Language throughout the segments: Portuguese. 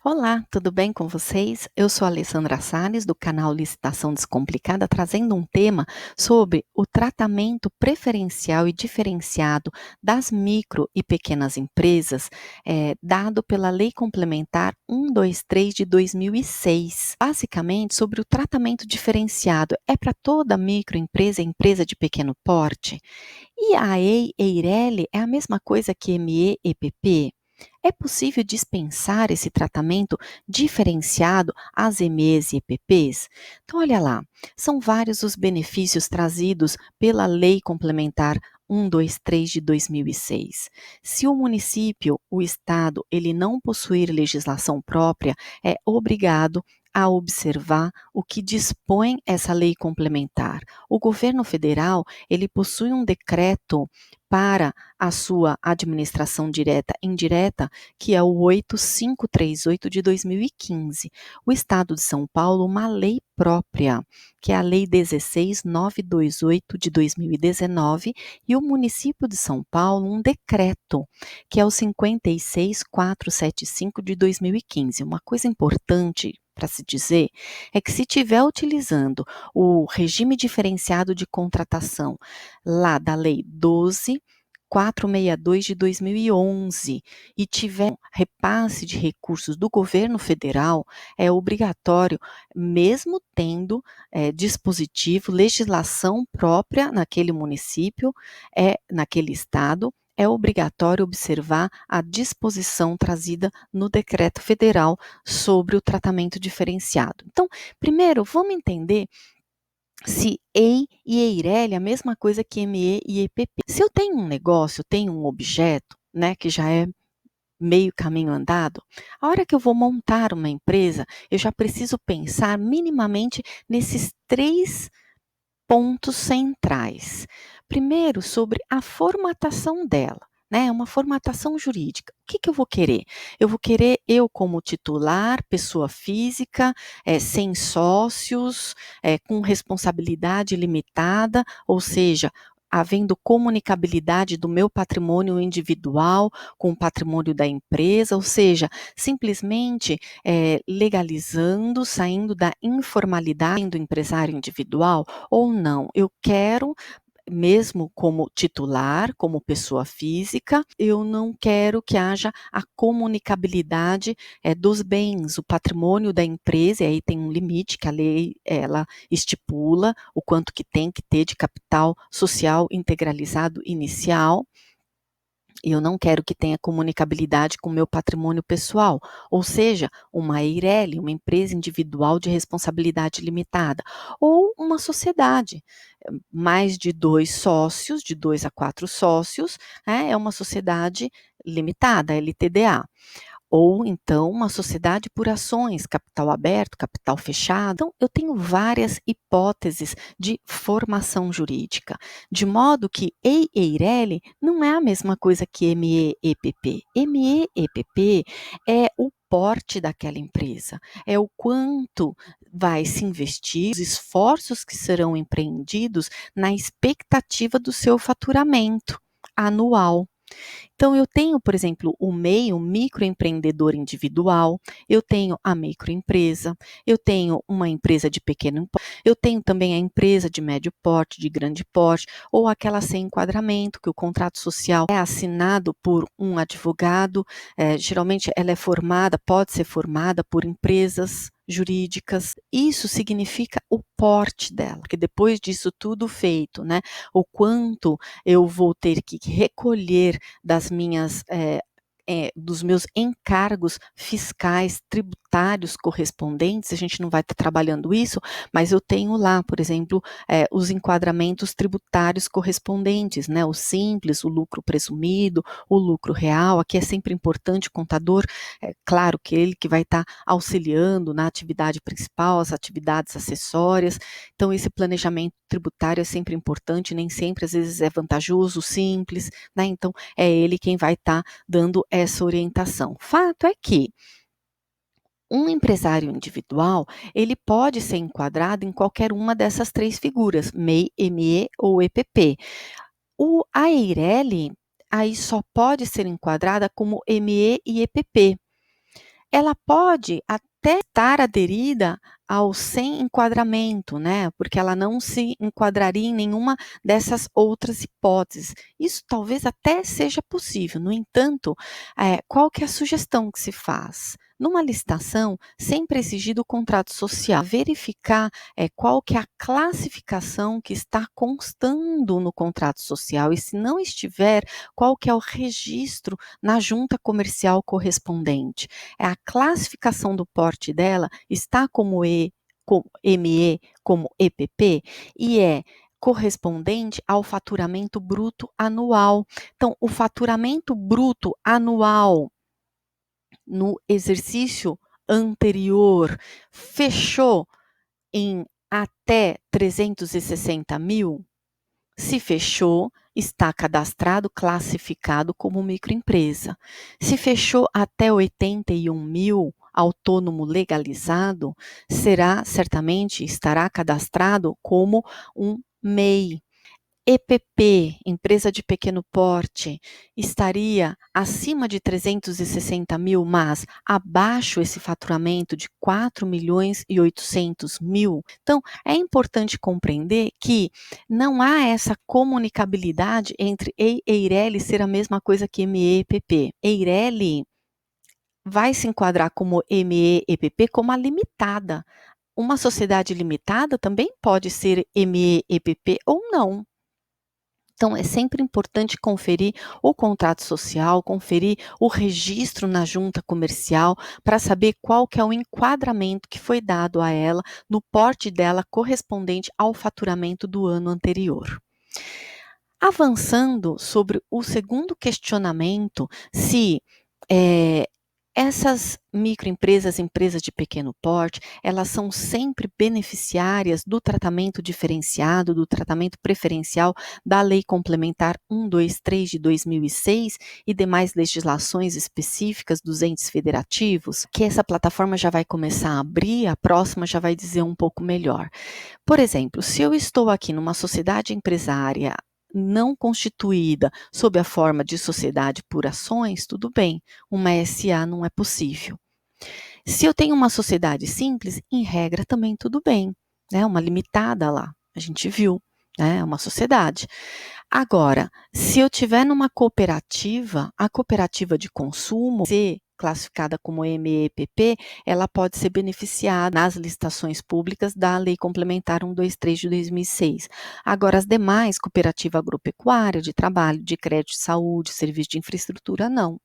Olá, tudo bem com vocês? Eu sou a Alessandra Sales, do canal Licitação Descomplicada, trazendo um tema sobre o tratamento preferencial e diferenciado das micro e pequenas empresas, dado pela Lei Complementar 123 de 2006. Basicamente, sobre o tratamento diferenciado, é para toda microempresa e empresa de pequeno porte? E a Eireli é a mesma coisa que ME-EPP? É possível dispensar esse tratamento diferenciado às EMEs e EPPs? Então, olha lá, são vários os benefícios trazidos pela Lei Complementar 123 de 2006. Se o município, o estado, ele não possuir legislação própria, é obrigado a observar o que dispõe essa lei complementar. O governo federal, ele possui um decreto para a sua administração direta e indireta, que é o 8538 de 2015. O Estado de São Paulo, uma lei própria, que é a Lei 16928 de 2019, e o município de São Paulo, um decreto, que é o 56475 de 2015. Uma coisa importante para se dizer é que se estiver utilizando o regime diferenciado de contratação lá da Lei 12.462 de 2011 e tiver repasse de recursos do governo federal, é obrigatório, mesmo tendo dispositivo, legislação própria naquele município, naquele estado, é obrigatório observar a disposição trazida no decreto federal sobre o tratamento diferenciado. Então, primeiro, vamos entender se EI e EIRELI é a mesma coisa que ME e EPP. Se eu tenho um negócio, tenho um objeto, né, que já é meio caminho andado, a hora que eu vou montar uma empresa, eu já preciso pensar minimamente nesses três pontos centrais. Primeiro, sobre a formatação dela, né? Uma formatação jurídica. O que eu vou querer? Eu vou querer eu como titular, pessoa física, sem sócios, com responsabilidade limitada, ou seja, havendo comunicabilidade do meu patrimônio individual com o patrimônio da empresa, ou seja, simplesmente legalizando, saindo da informalidade do empresário individual, ou não, eu quero, mesmo como titular, como pessoa física, eu não quero que haja a comunicabilidade dos bens, o patrimônio da empresa, e aí tem um limite que a lei ela estipula, o quanto que tem que ter de capital social integralizado inicial. Eu não quero que tenha comunicabilidade com o meu patrimônio pessoal, ou seja, uma EIRELI, uma empresa individual de responsabilidade limitada, ou uma sociedade, mais de 2 sócios, de 2 a 4 sócios, é uma sociedade limitada, LTDA. Ou então uma sociedade por ações, capital aberto, capital fechado. Então, eu tenho várias hipóteses de formação jurídica, de modo que EI-EIRELI não é a mesma coisa que ME-EPP. ME-EPP é o porte daquela empresa, é o quanto vai se investir, os esforços que serão empreendidos na expectativa do seu faturamento anual. Então, eu tenho, por exemplo, o MEI, o microempreendedor individual, eu tenho a microempresa, eu tenho uma empresa de pequeno porte, eu tenho também a empresa de médio porte, de grande porte, ou aquela sem enquadramento, que o contrato social é assinado por um advogado, geralmente ela é formada, pode ser formada por empresas jurídicas. Isso significa o porte dela, porque depois disso tudo feito, né, o quanto eu vou ter que recolher das minhas dos meus encargos fiscais, tributários correspondentes, a gente não vai estar trabalhando isso, mas eu tenho lá, por exemplo, os enquadramentos tributários correspondentes, né? O simples, o lucro presumido, o lucro real. Aqui é sempre importante o contador, claro que ele que vai estar auxiliando na atividade principal, as atividades acessórias. Então, esse planejamento tributário é sempre importante, nem sempre, às vezes, é vantajoso, simples, né? Então, é ele quem vai estar dando essa orientação. Fato é que um empresário individual, ele pode ser enquadrado em qualquer uma dessas três figuras, MEI, ME ou EPP. A EIRELI, aí só pode ser enquadrada como ME e EPP. ela pode até estar aderida ao sem enquadramento, né, porque ela não se enquadraria em nenhuma dessas outras hipóteses. Isso talvez até seja possível, no entanto, qual que é a sugestão que se faz? Numa licitação, sempre é exigido o contrato social, verificar qual que é a classificação que está constando no contrato social e, se não estiver, qual que é o registro na junta comercial correspondente. A classificação do porte dela está como ME, como EPP, e é correspondente ao faturamento bruto anual. Então, o faturamento bruto anual no exercício anterior fechou em até 360 mil? Se fechou, está cadastrado, classificado como microempresa. Se fechou até 81 mil, autônomo legalizado, certamente estará cadastrado como um MEI. EPP, empresa de pequeno porte, estaria acima de 360 mil, mas abaixo esse faturamento de 4 milhões e 800 mil. Então, é importante compreender que não há essa comunicabilidade entre EIRELI ser a mesma coisa que MEEPP. EIRELI vai se enquadrar como MEEPP como a limitada. Uma sociedade limitada também pode ser MEEPP ou não. Então, é sempre importante conferir o contrato social, conferir o registro na junta comercial, para saber qual que é o enquadramento que foi dado a ela no porte dela correspondente ao faturamento do ano anterior. Avançando sobre o segundo questionamento, se essas microempresas, empresas de pequeno porte, elas são sempre beneficiárias do tratamento diferenciado, do tratamento preferencial da Lei Complementar 123 de 2006 e demais legislações específicas dos entes federativos, que essa plataforma já vai começar a abrir, a próxima já vai dizer um pouco melhor. Por exemplo, se eu estou aqui numa sociedade empresária não constituída sob a forma de sociedade por ações, tudo bem, uma SA não é possível. Se eu tenho uma sociedade simples, em regra também tudo bem, né? Uma limitada lá, a gente viu, né? Uma sociedade. Agora, se eu tiver numa cooperativa, a cooperativa de consumo, ser classificada como MEPP, ela pode ser beneficiada nas licitações públicas da Lei Complementar 123 de 2006. Agora, as demais, cooperativa agropecuária, de trabalho, de crédito de saúde, serviço de infraestrutura, não.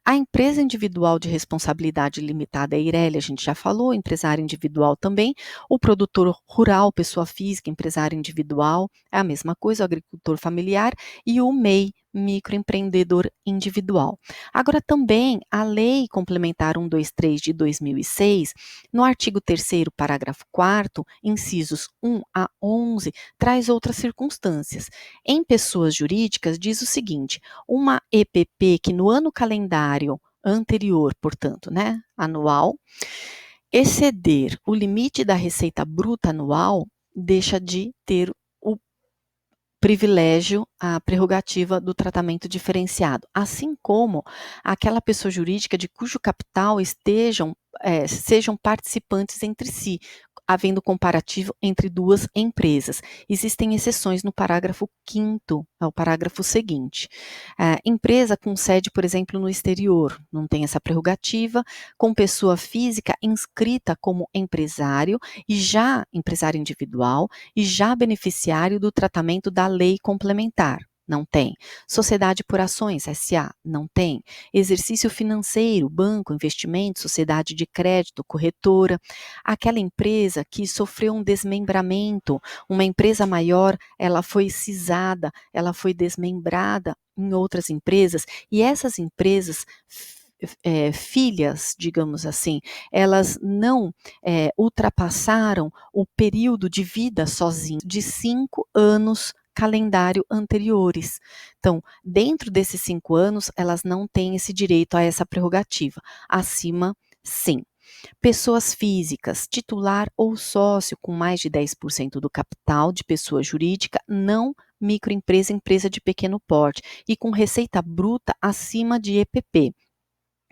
A empresa individual de responsabilidade limitada, a EIRELI, a gente já falou, empresário individual também, o produtor rural, pessoa física, empresário individual, é a mesma coisa, o agricultor familiar e o MEI, microempreendedor individual. Agora também, a Lei Complementar 123 de 2006, no artigo 3º, parágrafo 4º, incisos 1 a 11, traz outras circunstâncias. Em pessoas jurídicas, diz o seguinte: uma EPP que no ano calendário anterior, portanto, né, anual, exceder o limite da receita bruta anual, deixa de ter o privilégio, a prerrogativa do tratamento diferenciado, assim como aquela pessoa jurídica de cujo capital sejam participantes entre si, havendo comparativo entre duas empresas. Existem exceções no parágrafo 5º, é o parágrafo seguinte. Empresa com sede, por exemplo, no exterior, não tem essa prerrogativa, com pessoa física inscrita como empresário e já empresário individual e já beneficiário do tratamento da lei complementar. Não tem. Sociedade por ações, SA, não tem. Exercício financeiro, banco, investimento, sociedade de crédito, corretora. Aquela empresa que sofreu um desmembramento, uma empresa maior, ela foi cisada, ela foi desmembrada em outras empresas, e essas empresas filhas, digamos assim, elas não ultrapassaram o período de vida sozinho de 5 anos calendário anteriores. Então, dentro desses 5 anos, elas não têm esse direito a essa prerrogativa. Acima, sim. Pessoas físicas, titular ou sócio com mais de 10% do capital de pessoa jurídica, não microempresa, empresa de pequeno porte, e com receita bruta acima de EPP.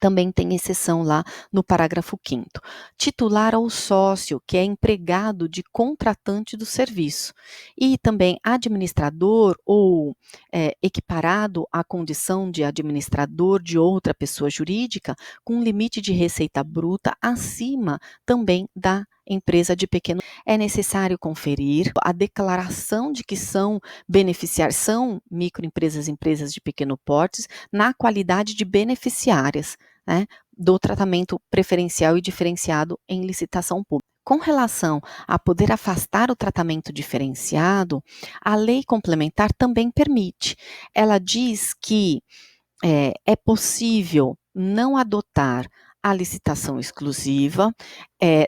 Também tem exceção lá no parágrafo 5º. Titular ou sócio, que é empregado de contratante do serviço. E também administrador ou equiparado à condição de administrador de outra pessoa jurídica, com limite de receita bruta acima também da empresa de pequeno. É necessário conferir a declaração de que são beneficiários, são microempresas, empresas de pequeno porte, na qualidade de beneficiárias, né, do tratamento preferencial e diferenciado em licitação pública. Com relação a poder afastar o tratamento diferenciado, a lei complementar também permite. Ela diz que é possível não adotar a licitação exclusiva,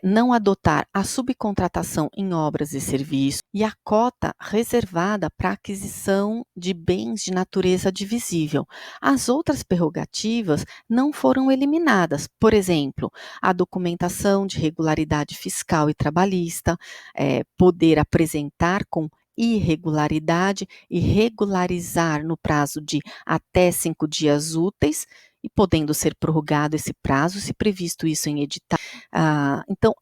não adotar a subcontratação em obras e serviços e a cota reservada para aquisição de bens de natureza divisível. As outras prerrogativas não foram eliminadas, por exemplo, a documentação de regularidade fiscal e trabalhista, poder apresentar com irregularidade e regularizar no prazo de até 5 dias úteis, e podendo ser prorrogado esse prazo, se previsto isso em edital. Então,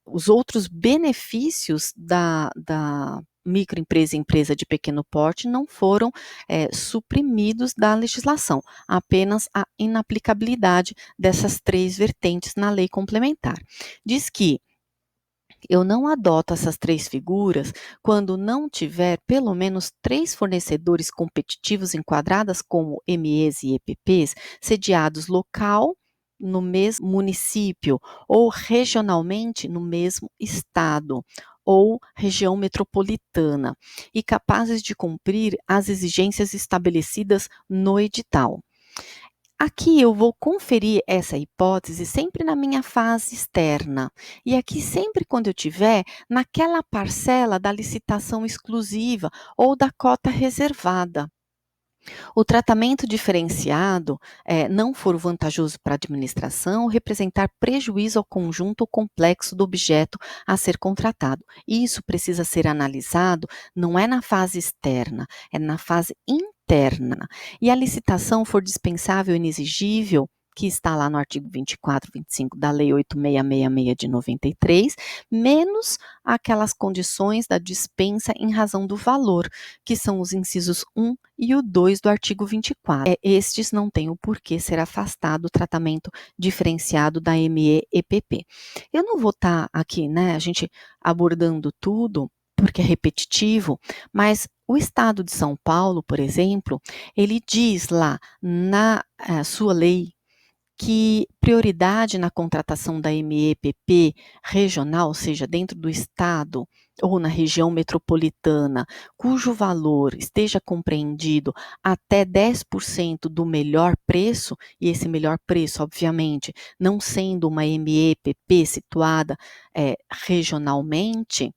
os outros benefícios da microempresa e empresa de pequeno porte não foram suprimidos da legislação, apenas a inaplicabilidade dessas 3 vertentes na lei complementar. Diz que eu não adoto essas 3 figuras quando não tiver pelo menos 3 fornecedores competitivos enquadradas como MEs e EPPs, sediados local no mesmo município ou regionalmente no mesmo estado ou região metropolitana e capazes de cumprir as exigências estabelecidas no edital. Aqui eu vou conferir essa hipótese sempre na minha fase externa. E aqui sempre quando eu tiver naquela parcela da licitação exclusiva ou da cota reservada. O tratamento diferenciado não for vantajoso para a administração, representar prejuízo ao conjunto ou complexo do objeto a ser contratado. Isso precisa ser analisado, não é na fase externa, é na fase interna. E a licitação for dispensável e inexigível, que está lá no artigo 24, 25 da Lei 8666 de 93, menos aquelas condições da dispensa em razão do valor, que são os incisos 1 e o 2 do artigo 24. Estes não têm o porquê ser afastado do tratamento diferenciado da ME-EPP. Eu não vou estar aqui, né, a gente abordando tudo, porque é repetitivo, mas o Estado de São Paulo, por exemplo, ele diz lá na sua lei que prioridade na contratação da MEPP regional, ou seja, dentro do estado ou na região metropolitana, cujo valor esteja compreendido até 10% do melhor preço, e esse melhor preço, obviamente, não sendo uma MEPP situada regionalmente,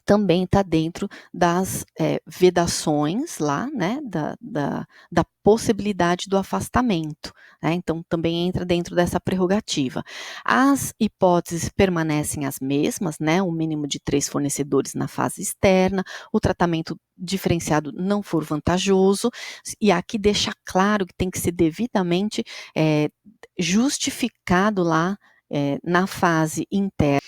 também está dentro das vedações lá, né, da possibilidade do afastamento, né, então também entra dentro dessa prerrogativa. As hipóteses permanecem as mesmas, né, o mínimo de 3 fornecedores na fase externa, o tratamento diferenciado não for vantajoso, e aqui deixa claro que tem que ser devidamente justificado lá na fase interna.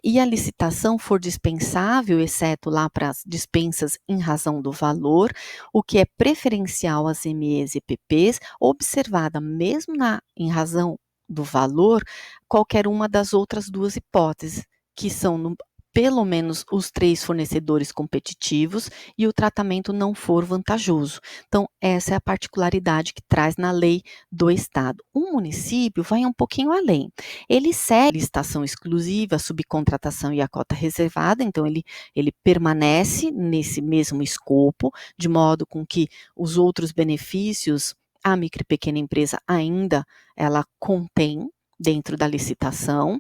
E a licitação for dispensável, exceto lá para as dispensas em razão do valor, o que é preferencial às MEs e EPPs, observada mesmo em razão do valor, qualquer uma das outras 2 hipóteses, que são pelo menos os 3 fornecedores competitivos e o tratamento não for vantajoso. Então, essa é a particularidade que traz na lei do Estado. O município vai um pouquinho além. Ele segue a licitação exclusiva, a subcontratação e a cota reservada, então ele permanece nesse mesmo escopo, de modo com que os outros benefícios a micro e pequena empresa ainda ela contém dentro da licitação,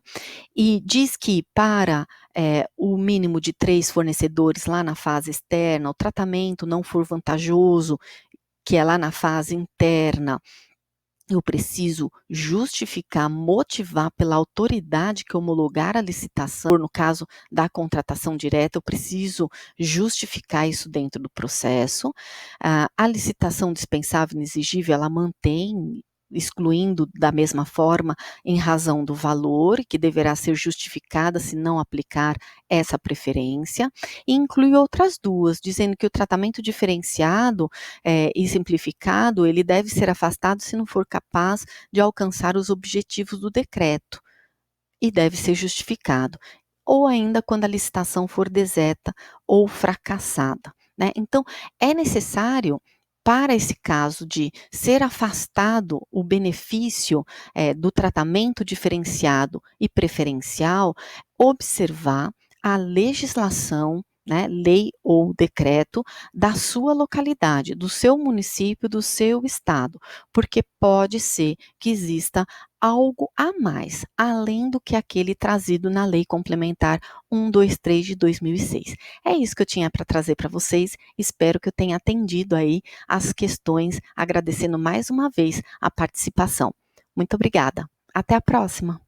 e diz que para o mínimo de 3 fornecedores lá na fase externa, o tratamento não for vantajoso, que é lá na fase interna, eu preciso justificar, motivar pela autoridade que homologar a licitação, no caso da contratação direta, eu preciso justificar isso dentro do processo. A licitação dispensável e inexigível, ela mantém excluindo da mesma forma em razão do valor, que deverá ser justificada se não aplicar essa preferência, e inclui outras duas, dizendo que o tratamento diferenciado e simplificado, ele deve ser afastado se não for capaz de alcançar os objetivos do decreto e deve ser justificado, ou ainda quando a licitação for deserta ou fracassada, né? Então, é necessário, para esse caso de ser afastado o benefício do tratamento diferenciado e preferencial, observar a legislação, né, lei ou decreto da sua localidade, do seu município, do seu estado, porque pode ser que exista algo a mais, além do que aquele trazido na Lei Complementar 123 de 2006. É isso que eu tinha para trazer para vocês. Espero que eu tenha atendido aí as questões, agradecendo mais uma vez a participação. Muito obrigada. Até a próxima.